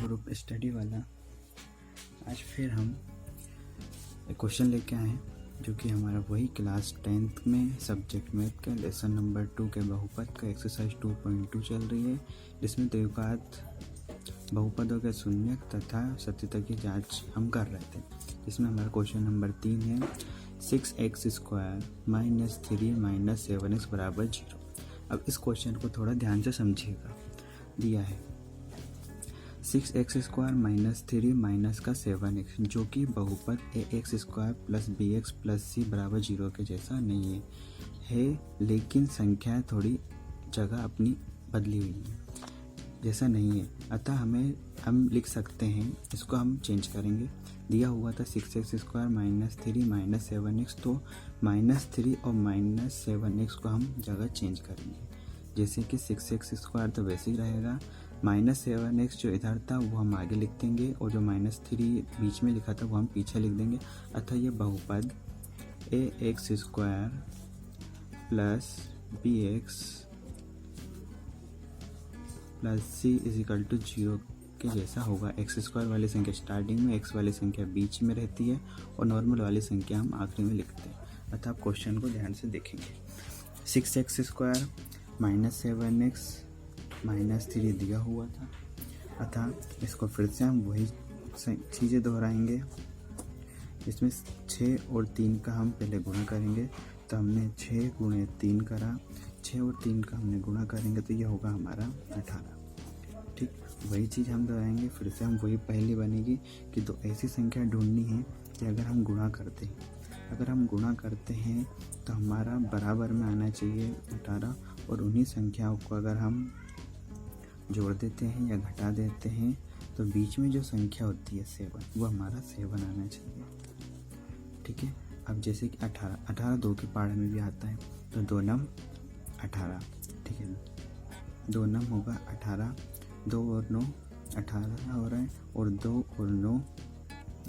Group study वाला। आज फिर हम एक क्वेश्चन लेके आए हैं जो कि हमारा वही क्लास 10th में सब्जेक्ट मैथ का लेसन नंबर 2 के बहुपद का एक्सरसाइज 2.2 चल रही है, जिसमें द्विघात बहुपदों के शून्यक तथा सत्यता की जांच हम कर रहे थे। जिसमें हमारा क्वेश्चन नंबर 3 है 6x² - 3 - 7x = 0। अब इस क्वेश्चन को थोड़ा ध्यान से समझिएगा। दिया है 6x² - 3 - 7x जो कि बहुपद ax² + bx + c = 0 के जैसा नहीं है, लेकिन संख्या थोड़ी जगह अपनी बदली हुई है, जैसा नहीं है। अतः हम लिख सकते हैं, इसको हम चेंज करेंगे। दिया हुआ था 6x² - 3 - 7x, तो -3 और -7x को हम जगह चेंज करेंगे। जैसे कि 6x² तो वैसे ही रहेगा, -7x जो इधर था वो हम आगे लिख देंगे और जो -3 बीच में लिखा था वो हम पीछे लिख देंगे। अतः ये बहुपद ax² + bx + c = 0 के जैसा होगा। x² वाली संख्या स्टार्टिंग में, x वाली संख्या बीच में रहती है और नॉर्मल वाली संख्या हम आखिरी में लिखते हैं। अतः आप क्वेश्चन को ध्यान से देखेंगे। 6x² - 7x - 3 दिया हुआ था, अतः इसको फिर से हम वही चीज़ें दोहराएंगे। इसमें 6 और 3 का हम पहले गुणा करेंगे, तो हमने 6 × 3 करा, 6 और 3 का हमने गुणा करेंगे तो ये होगा हमारा 18। ठीक, वही चीज़ हम दोहराएंगे। फिर से हम वही पहली बनेगी कि दो ऐसी संख्या ढूंढनी है कि अगर हम गुणा करते हैं तो हमारा बराबर में आना चाहिए 18, और उन्हीं संख्याओं को अगर हम जोड़ देते हैं या घटा देते हैं तो बीच में जो संख्या होती है 7, वो हमारा 7 आना चाहिए। ठीक है, अब जैसे कि 18 2 के पहाड़ में भी आता है, तो 2 नम 18। ठीक है, 2 नम होगा 18, 2 और 9 18 हो रहा है, और 2 और 9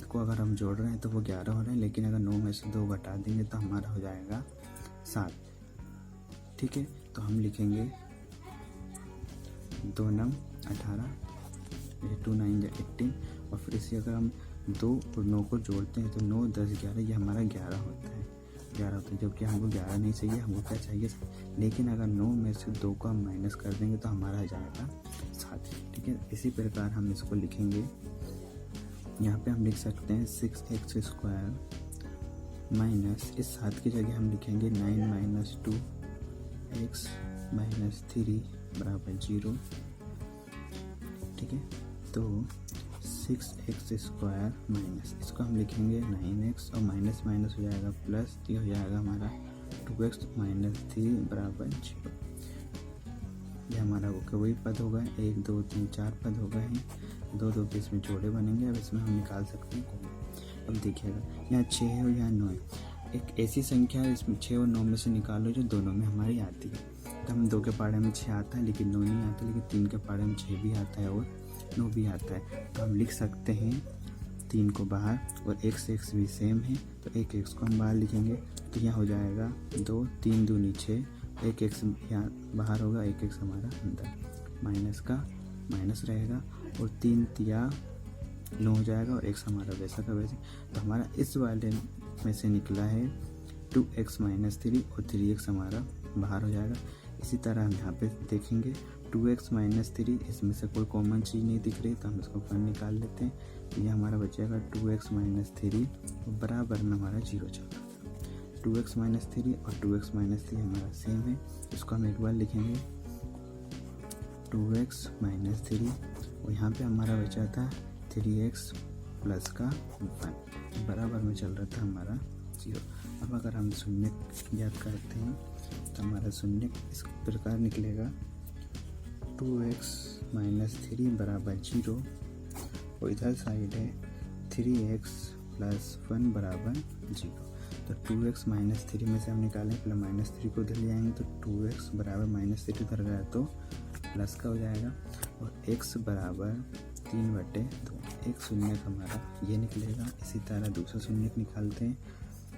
को अगर हम जोड़ रहे हैं तो वो 11 हो रहे हैं, लेकिन अगर 9 में से 2 घटा देंगे तो हमारा हो जाएगा 7। ठीक है, तो हम लिखेंगे 2 नम 18, 2 9 = 18, और फिर इसे अगर हम 2 और 9 को जोड़ते हैं तो 9 10 11, ये हमारा 11 होता है। जबकि हमको 11 नहीं चाहिए, हमको क्या चाहिए, लेकिन अगर 9 में से 2 को हम माइनस कर देंगे तो हमारा आ जाएगा 7। ठीक है, इसी प्रकार हम इसको लिखेंगे। यहाँ पे हम लिख सकते हैं 6x² - इस 7 की जगह हम लिखेंगे 9 - 2x - 3 = 0। ठीक है, तो 6x² - इसको हम लिखेंगे 9x, और माइनस माइनस हो जाएगा प्लस, ये हो जाएगा हमारा 2x - 3 = 0। ये हमारा वही पद हो गए, 1 2 3 4 पद हो गए हैं। 2 के इसमें जोड़े बनेंगे। अब इसमें हम निकाल सकते हैं कौन। अब देखिएगा, यहाँ 6 है और यहाँ 9 है। एक ऐसी संख्या है इसमें 6 और 9 में से निकालो जो दोनों में हमारी आती है। तो हम 2 के पहाड़े में 6 आता है लेकिन 9 नहीं आता, लेकिन 3 के पहाड़े में 6 भी आता है और 9 भी आता है। तो हम लिख सकते हैं 3 को बाहर, और x भी सेम है, तो एक x को हम बाहर लिखेंगे। तो यहाँ हो जाएगा 2 3 दूनी 6, एक x यहाँ बाहर होगा, एक x हमारा अंदर, माइनस का माइनस रहेगा, और 3 तिया 9 हो जाएगा, और x हमारा वैसा का वैसे। तो हमारा इस वाले में से निकला है 2x - 3, और 3x हमारा बाहर हो जाएगा। इसी तरह हम यहाँ पे देखेंगे 2x - 3, इसमें से कोई कॉमन चीज़ नहीं दिख रही, तो हम इसको फन निकाल लेते हैं। तो ये हमारा बचेगा 2x - 3, और बराबर में हमारा 0 चल रहा था। 2x - 3 और 2x - 3 हमारा सेम है, इसको हम एक बार लिखेंगे 2x - 3, और यहाँ पे हमारा बचा था 3x प्लस का 1, बराबर में चल रहा था हमारा 0। अब अगर हम शून्य याद करते हैं तो हमारा शून्य इस प्रकार निकलेगा 2x - 3 = 0, और इधर साइड है 3x + 1 = 0। तो 2x - 3 में से हम निकालें, पहले -3 को इधर ले आएंगे, तो 2x = -3 इधर गया तो प्लस का हो जाएगा, और x = 3/2। एक शून्य हमारा ये निकलेगा। इसी तरह दूसरा शून्य निकालते हैं,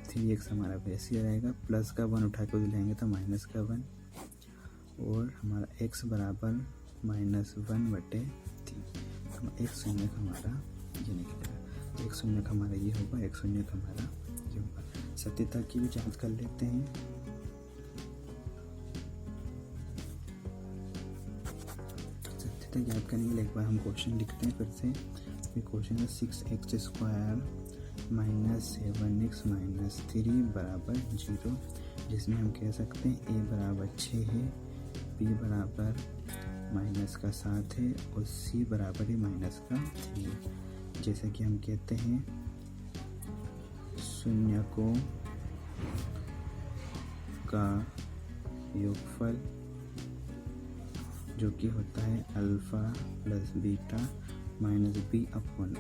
3x हमारा वैसे ही रहेगा, प्लस का 1 उठा के उधर लेंगे तो माइनस का 1, और हमारा x = -1/3। एक शून्य हमारा ये निकलेगा, तो एक शून्य हमारा ये होगा, एक शून्य हमारा ये होगा। सत्यता की भी जांच कर लेते हैं। सत्यता याद करने के लिए एक बार हम क्वेश्चन लिखते हैं फिर से। ये क्वेश्चन है 6x² माइनस 7x माइनस 3 बराबर 0, जिसमें हम कह सकते हैं a बराबर 6 है, b बराबर माइनस का 7 है और c बराबर है माइनस का 3 है। जैसे कि हम कहते हैं शून्य को का योगफल जो कि होता है alpha plus beta minus B upon A,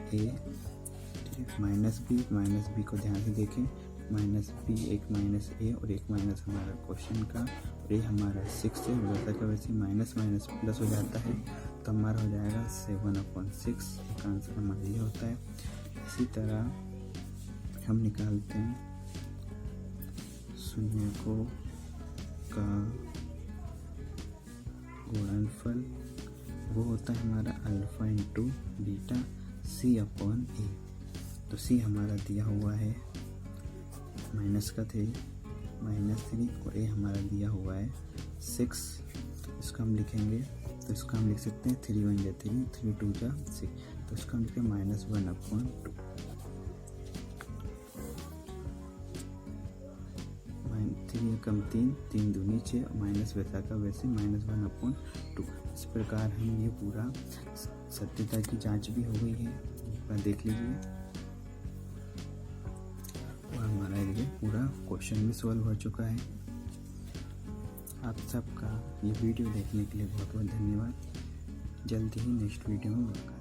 ठीक है। माइनस बी को ध्यान से देखें, माइनस बी एक माइनस ए और एक माइनस हमारा क्वेश्चन का, और ये हमारा 6 है, वैसा का वैसे माइनस माइनस प्लस हो जाता है, तो हमारा हो जाएगा 7/6। इसका आंसर हमारा ये होता है। इसी तरह हम निकालते हैं शून्य को का गुणनफल, वो होता है हमारा alpha into beta c upon A. तो c हमारा दिया हुआ है माइनस का 3 और a हमारा दिया हुआ है 6। इसको हम लिखेंगे, तो इसको हम लिख सकते हैं 3 1 जा 3, 3 2 जा 6, तो इसको हम लिखें -1/2। 3 कम 3 दूनी 6, माइनस वैसा का वैसे -1/2। इस प्रकार हम ये पूरा सत्यता की जांच भी हो गई है, एक बार देख लीजिए। और हमारा ये पूरा क्वेश्चन भी सॉल्व हो चुका है। आप सबका ये वीडियो देखने के लिए बहुत बहुत धन्यवाद। जल्दी ही नेक्स्ट वीडियो में मुलाकात।